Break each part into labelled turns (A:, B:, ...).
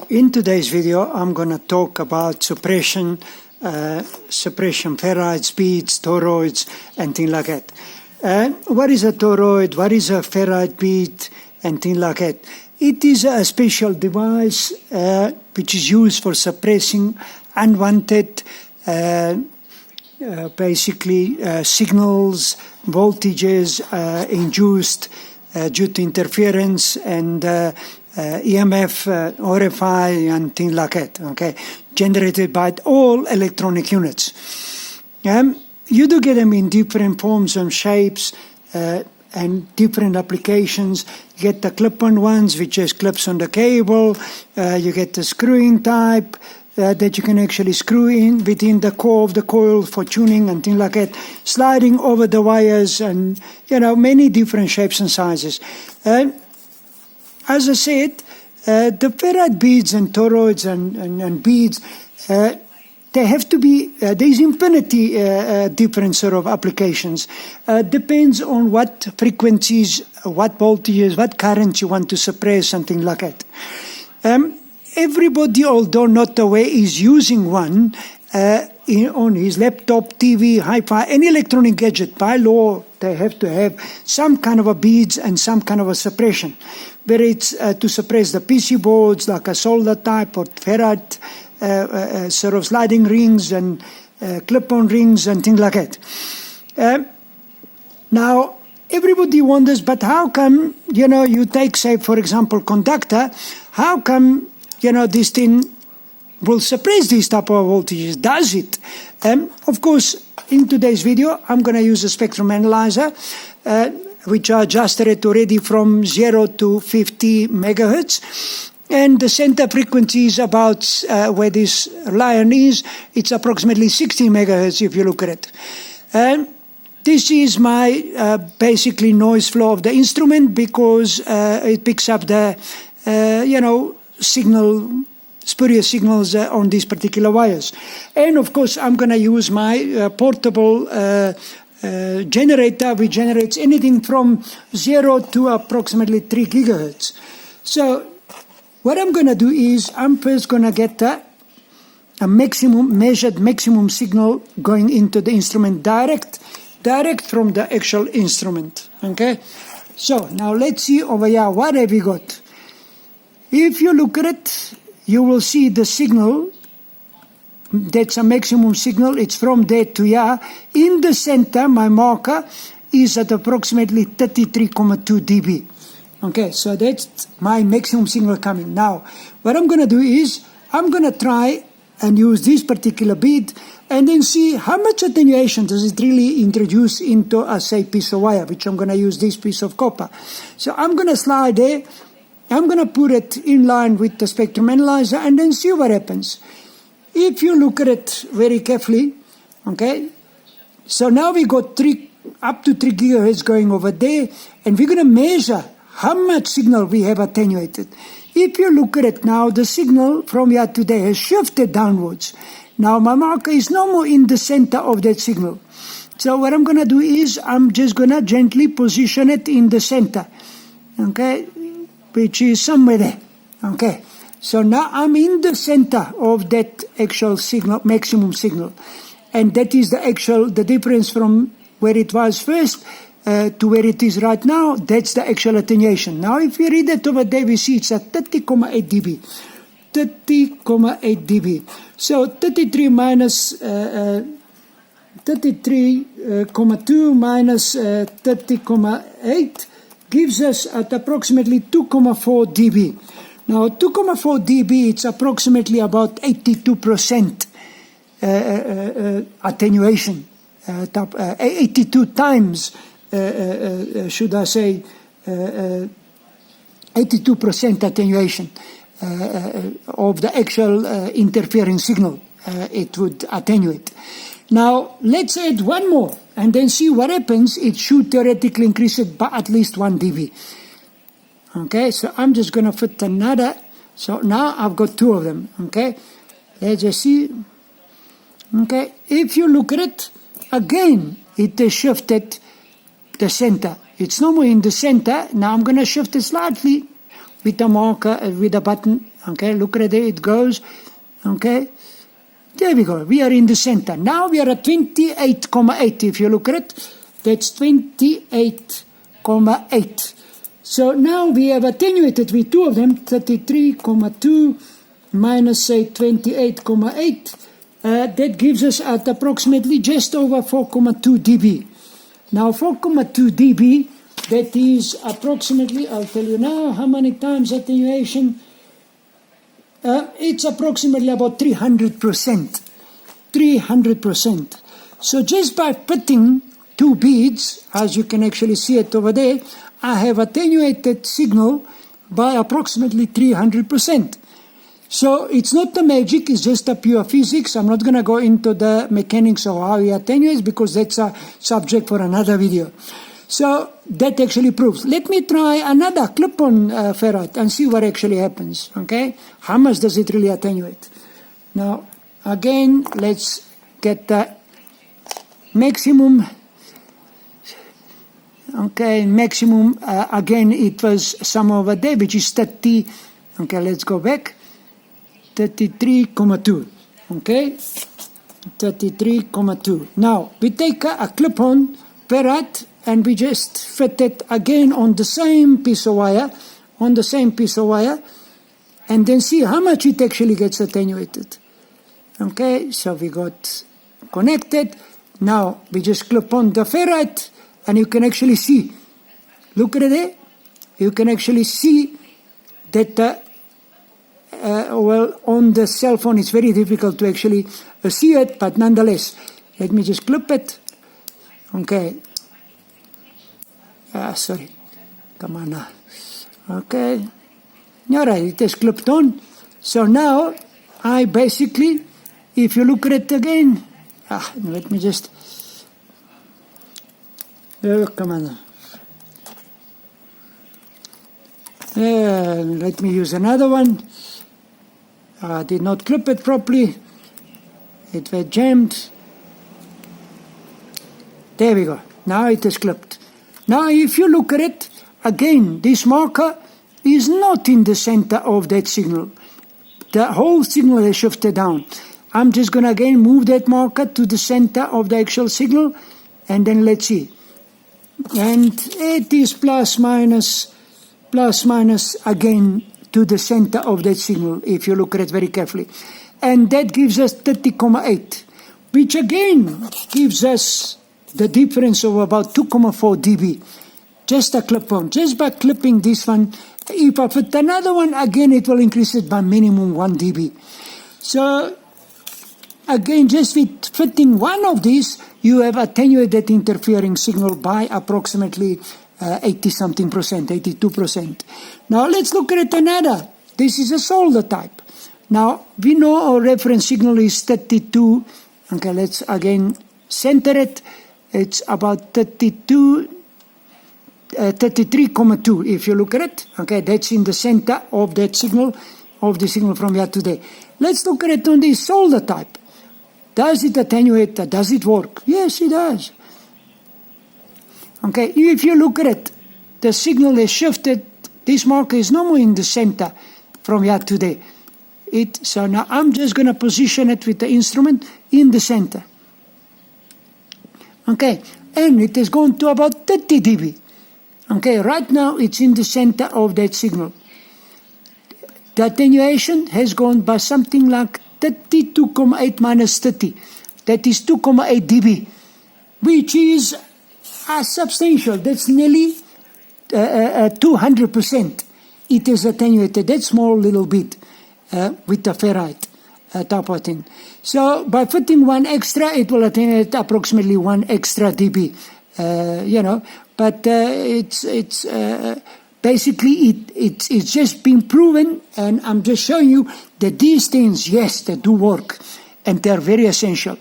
A: In today's video, I'm going to talk about suppression, ferrite beads, toroids, and things like that. What is a toroid? What is a ferrite bead? And things like that. It is a special device which is used for suppressing unwanted, signals, voltages induced due to interference and EMF, RFI, and things like that, okay, generated by all electronic units. You do get them in different forms and shapes and different applications. You get the clip-on ones, which just clips on the cable. You get the screw-in type that you can actually screw in within the core of the coil for tuning and things like that, sliding over the wires, and, many different shapes and sizes. As I said, the ferrite beads and toroids and beads, they have to be, there's infinity different sort of applications. Depends on what frequencies, what voltages, what currents you want to suppress, something like that. Everybody, although not aware, is using one on his laptop, TV, hi-fi, any electronic gadget. By law, they have to have some kind of a beads and some kind of a suppression. Whether it's to suppress the PC boards, like a solder type or ferrite, sort of sliding rings and clip-on rings and things like that. Now, everybody wonders, but how come, you take, say, for example, conductor, how come, this thing will suppress these type of voltages? Does it? Of course, in today's video, I'm going to use a spectrum analyzer, which I adjusted it already from 0 to 50 megahertz. And the center frequency is about where this line is. It's approximately 60 megahertz if you look at it. This is my basically noise flow of the instrument, because it picks up the, spurious signals on these particular wires. And of course, I'm going to use my portable generator, which generates anything from 0 to approximately 3 gigahertz. So what I'm going to do is I'm first going to get a measured maximum signal going into the instrument direct from the actual instrument. Okay. So now let's see over here, what have we got? If you look at it, you will see the signal. That's a maximum signal. It's from there to here. In the center, my marker is at approximately 33.2 dB. Okay, so that's my maximum signal coming. Now, what I'm going to do is, I'm going to try and use this particular bead and then see how much attenuation does it really introduce into a, say, piece of wire, which I'm going to use this piece of copper. So I'm going to slide there. I'm going to put it in line with the spectrum analyzer and then see what happens. If you look at it very carefully, okay, so now we got up to 3 gigahertz going over there, and we're going to measure how much signal we have attenuated. If you look at it now, the signal from here to there has shifted downwards. Now my marker is no more in the center of that signal. So what I'm going to do is I'm just going to gently position it in the center, okay, which is somewhere there, okay. So now I'm in the center of that actual signal, maximum signal. And that is the difference from where it was first to where it is right now. That's the actual attenuation. Now, if you read it over there, we see it's at 30.8 dB. 30.8 dB. So 33 minus 33.2 minus 30.8 gives us at approximately 2.4 dB. Now, 2.4 dB, it's approximately about 82% attenuation, 82 times, should I say, 82% attenuation of the actual interfering signal it would attenuate. Now, let's add one more and then see what happens. It should theoretically increase it by at least 1 dB. Okay, so I'm just going to put another. So now I've got 2 of them. Okay, let's just see. Okay, if you look at it, again, it has shifted the center. It's no more in the center. Now I'm going to shift it slightly with a marker, with a button, Okay, look at it, it goes. Okay, there we go. We are in the center. Now we are at 28,8. If you look at it, that's 28,8. So now we have attenuated with two of them, 33,2 minus, say, 28,8. That gives us at approximately just over 4,2 dB. Now 4,2 dB, that is approximately, I'll tell you now how many times attenuation. It's approximately about 300%. 300%. So just by putting two beads, as you can actually see it over there, I have attenuated signal by approximately 300%. So it's not the magic, it's just a pure physics. I'm not going to go into the mechanics of how he attenuates because that's a subject for another video. So that actually proves. Let me try another clip-on ferrite and see what actually happens, okay? How much does it really attenuate? Now, again, let's get the maximum. Okay, maximum, again, it was some over there, which is 30. Okay, let's go back. 33,2. Okay, 33,2. Now, we take a clip-on ferrite and we just fit it again on the same piece of wire, and then see how much it actually gets attenuated. Okay, so we got connected. Now, we just clip on the ferrite, and you can actually see, look at it there, you can actually see that, well, on the cell phone it's very difficult to actually see it, but nonetheless, let me just clip it. Okay. Sorry. Come on now. Okay. Alright, it is clipped on. So now, I basically, if you look at it again, let me just, come on now. Let me use another one. I did not clip it properly. It was jammed. There we go. Now it is clipped. Now if you look at it, again, this marker is not in the center of that signal. The whole signal is shifted down. I'm just going to again move that marker to the center of the actual signal, and then let's see. And it is plus minus again to the center of that signal, if you look at it very carefully. And that gives us 30,8, which again gives us the difference of about 2,4 dB. Just a clip-on. Just by clipping this one, if I put another one, again it will increase it by minimum 1 dB. So, again, just with fitting one of these, you have attenuated interfering signal by approximately 80-something percent, 82%. Now let's look at another. This is a solder type. Now, we know our reference signal is 32. Okay, let's again center it. It's about 33,2 if you look at it. Okay, that's in the center of that signal, of the signal from here to there. Let's look at it on this solder type. Does it attenuate? Does it work? Yes, it does. Okay, if you look at it, the signal is shifted. This marker is no more in the center from here to there. So now I'm just going to position it with the instrument in the center. Okay, and it has gone to about 30 dB. Okay, right now it's in the center of that signal. The attenuation has gone by something like 32,8 minus 30. That is 2,8 dB, which is substantial. That's nearly 200%. It is attenuated that small little bit with the ferrite top of thing. So by putting one extra, it will attenuate approximately 1 extra dB. But it's basically it's just been proven, and I'm just showing you that these things, yes, they do work, and they're very essential.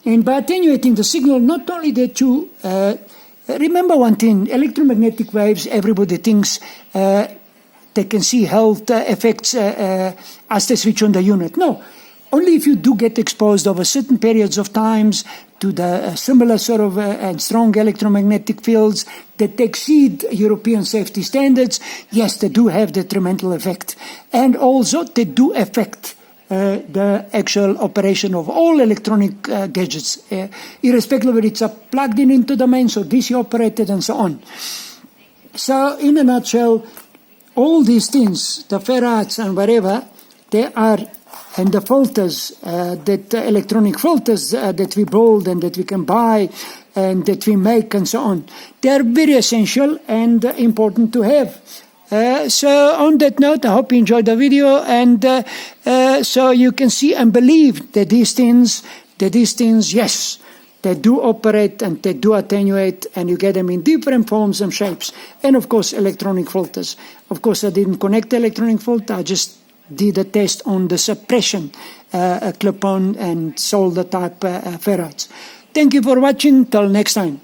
A: And by attenuating the signal, not only that you remember one thing: electromagnetic waves. Everybody thinks they can see health effects as they switch on the unit. No, only if you do get exposed over certain periods of times to the similar sort of and strong electromagnetic fields that exceed European safety standards, yes, they do have detrimental effect. And also they do affect the actual operation of all electronic gadgets, irrespective of whether it's plugged in into the mains or DC operated and so on. So in a nutshell, all these things, the ferrites and whatever, they are, and the filters, electronic filters that we build and that we can buy and that we make and so on, they are very essential and important to have. So on that note, I hope you enjoyed the video, and so you can see and believe that these things, yes, they do operate and they do attenuate, and you get them in different forms and shapes. And of course, electronic filters. Of course, I didn't connect the electronic filter, I just did a test on the suppression clip-on and solder type ferrites. Thank you for watching. Till next time.